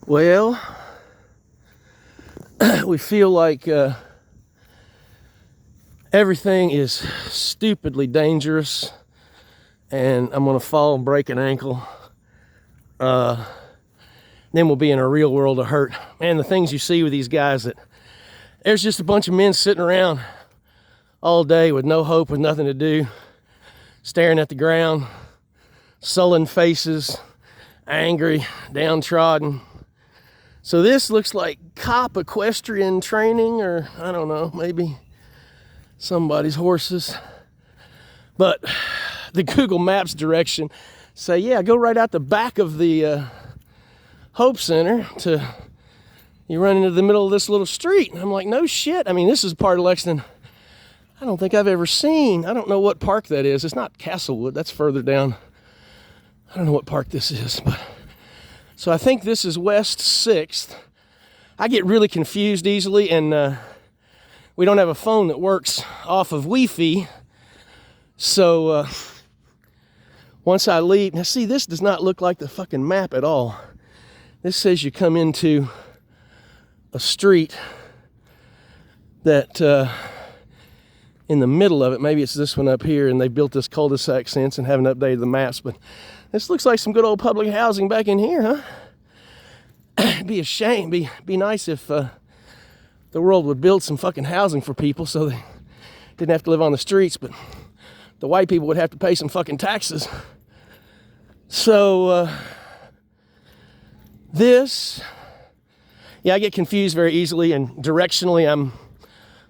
Well, we feel like everything is stupidly dangerous, and I'm gonna fall and break an ankle. Then we'll be in a real world of hurt. Man, the things you see with these guys, that there's just a bunch of men sitting around all day with no hope, with nothing to do, staring at the ground, sullen faces, angry, downtrodden. So this looks like cop equestrian training, or I don't know, maybe somebody's horses. But the Google Maps direction say, yeah, go right out the back of the Hope Center to, you run into the middle of this little street. And I'm like, no shit. I mean, this is part of Lexington I don't think I've ever seen. I don't know what park that is. It's not Castlewood. That's further down. I don't know what park this is, but so I think this is West 6th. I get really confused easily, and we don't have a phone that works off of Wi-Fi. So once I leave, now see, this does not look like the fucking map at all. This says you come into a street that in the middle of it, maybe it's this one up here, and they built this cul-de-sac since and haven't updated the maps, but this looks like some good old public housing back in here, huh? It'd be a shame, be nice if the world would build some fucking housing for people so they didn't have to live on the streets, but the white people would have to pay some fucking taxes. So this, yeah, I get confused very easily, and directionally I'm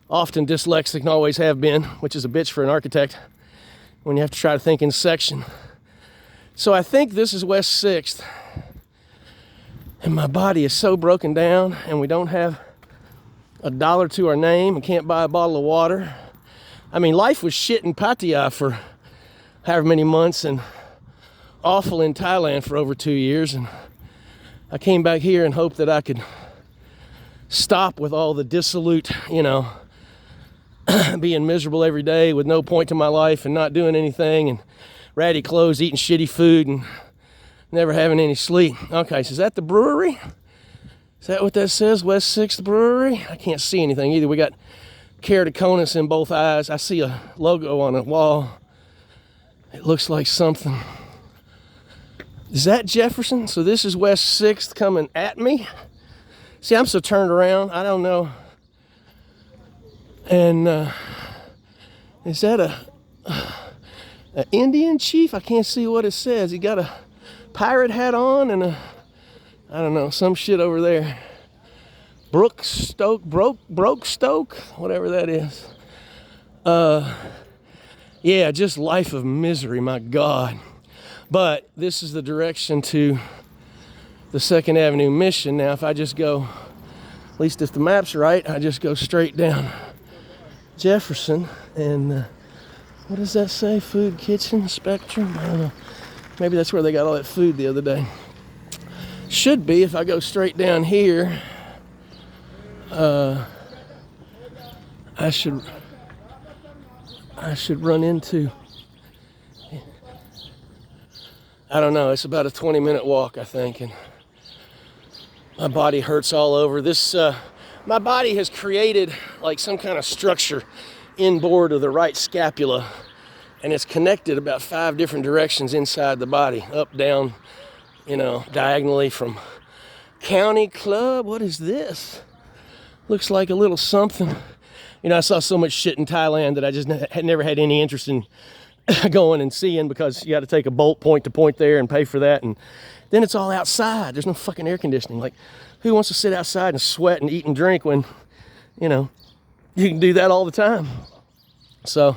often dyslexic and always have been, which is a bitch for an architect when you have to try to think in section. So I think this is West 6th, and my body is so broken down, and we don't have $1 to our name and can't buy a bottle of water. I mean, life was shit in Pattaya for however many months, and awful in Thailand for over 2 years, and I came back here and hoped that I could stop with all the dissolute, being miserable every day with no point to my life and not doing anything and ratty clothes, eating shitty food and never having any sleep. Okay, so is that the brewery? Is that what that says, West 6th Brewery? I can't see anything either. We got keratoconus in both eyes. I see a logo on a wall. It looks like something. Is that Jefferson? So this is West 6th coming at me. See, I'm so turned around, I don't know. And is that an Indian chief? I can't see what it says. He got a pirate hat on and I don't know, some shit over there. Broke Stoke, whatever that is. Yeah, just life of misery, my God. But this is the direction to the 2nd Avenue Mission. Now, if I just go, at least if the map's right, I just go straight down Jefferson, and what does that say? Food Kitchen Spectrum? I don't know. Maybe that's where they got all that food the other day. Should be if I go straight down here. I should run into, I don't know, it's about a 20-minute walk, I think, and my body hurts all over. This, my body has created like some kind of structure inboard of the right scapula, and it's connected about 5 different directions inside the body, up, down, diagonally from County Club. What is this? Looks like a little something. I saw so much shit in Thailand that I just had never had any interest in going and seeing, because you got to take a bolt point to point there and pay for that, and then it's all outside. There's no fucking air conditioning. Like, who wants to sit outside and sweat and eat and drink when, you can do that all the time? So,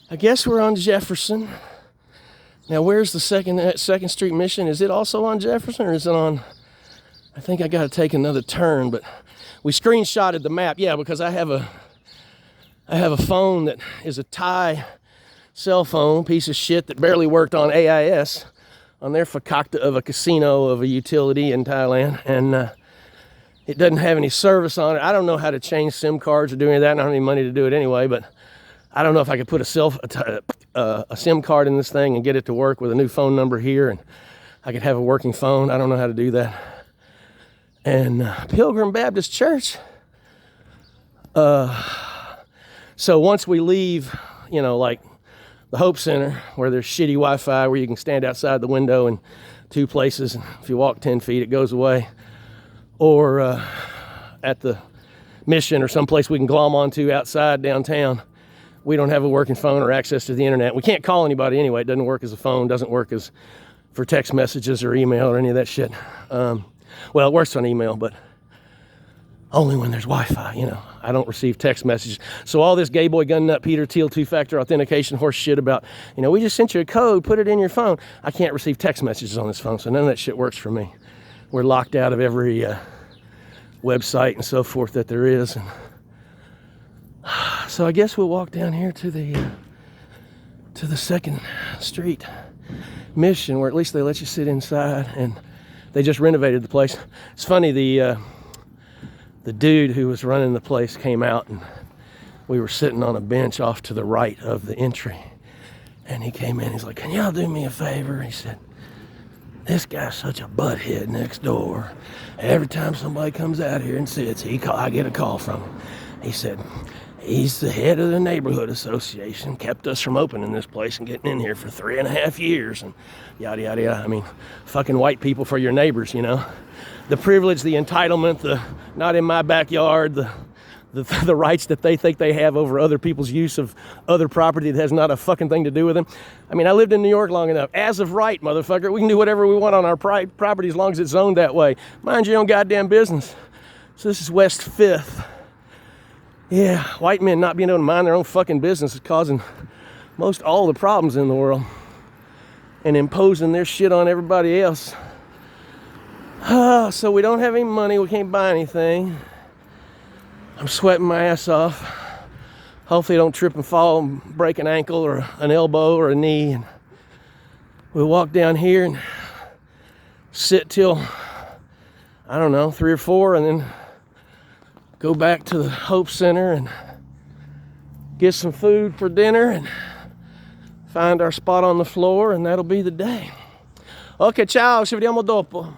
I guess we're on Jefferson. Now, where's the Second Street Mission? Is it also on Jefferson, or is it on? I think I got to take another turn, but we screenshotted the map. Yeah, because I have a phone that is a Thai cell phone piece of shit that barely worked on AIS, on their fakakta of a casino of a utility in Thailand, and it doesn't have any service on it. I don't know how to change SIM cards or do any of that. I don't have any money to do it anyway, but I don't know if I could put a SIM card in this thing and get it to work with a new phone number here, and I could have a working phone. I don't know how to do that. And Pilgrim Baptist Church. So once we leave, you know, like the Hope Center, where there's shitty Wi-Fi, where you can stand outside the window in 2 places. If you walk 10 feet, it goes away. Or at the Mission or someplace we can glom onto outside downtown, we don't have a working phone or access to the internet. We can't call anybody anyway. It doesn't work as a phone, doesn't work as for text messages or email or any of that shit. Well, it works on email, but only when there's Wi-Fi, you know. I don't receive text messages. So all this gay boy gun nut Peter Thiel 2-factor authentication horse shit about, you know, we just sent you a code, put it in your phone. I can't receive text messages on this phone, so none of that shit works for me. We're locked out of every website and so forth that there is. And so I guess we'll walk down here to the 2nd Street Mission, where at least they let you sit inside, and they just renovated the place. It's funny, the dude who was running the place came out, and we were sitting on a bench off to the right of the entry, and he came in. He's like, "Can y'all do me a favor?" He said, "This guy's such a butthead next door. Every time somebody comes out here and sits, I get a call from him." He said, "He's the head of the neighborhood association, kept us from opening this place and getting in here for 3.5 years, and yada, yada, yada." I mean, fucking white people for your neighbors, you know? The privilege, the entitlement, the not in my backyard, the rights that they think they have over other people's use of other property that has not a fucking thing to do with them. I mean, I lived in New York long enough. As of right, motherfucker, we can do whatever we want on our property as long as it's zoned that way. Mind your own goddamn business. So this is West 5th. Yeah, white men not being able to mind their own fucking business is causing most all the problems in the world and imposing their shit on everybody else. So we don't have any money, we can't buy anything. I'm sweating my ass off. Hopefully I don't trip and fall and break an ankle or an elbow or a knee. And we'll walk down here and sit till, I don't know, 3 or 4, and then go back to the Hope Center and get some food for dinner and find our spot on the floor, and that'll be the day. Ok, ciao, ci vediamo dopo.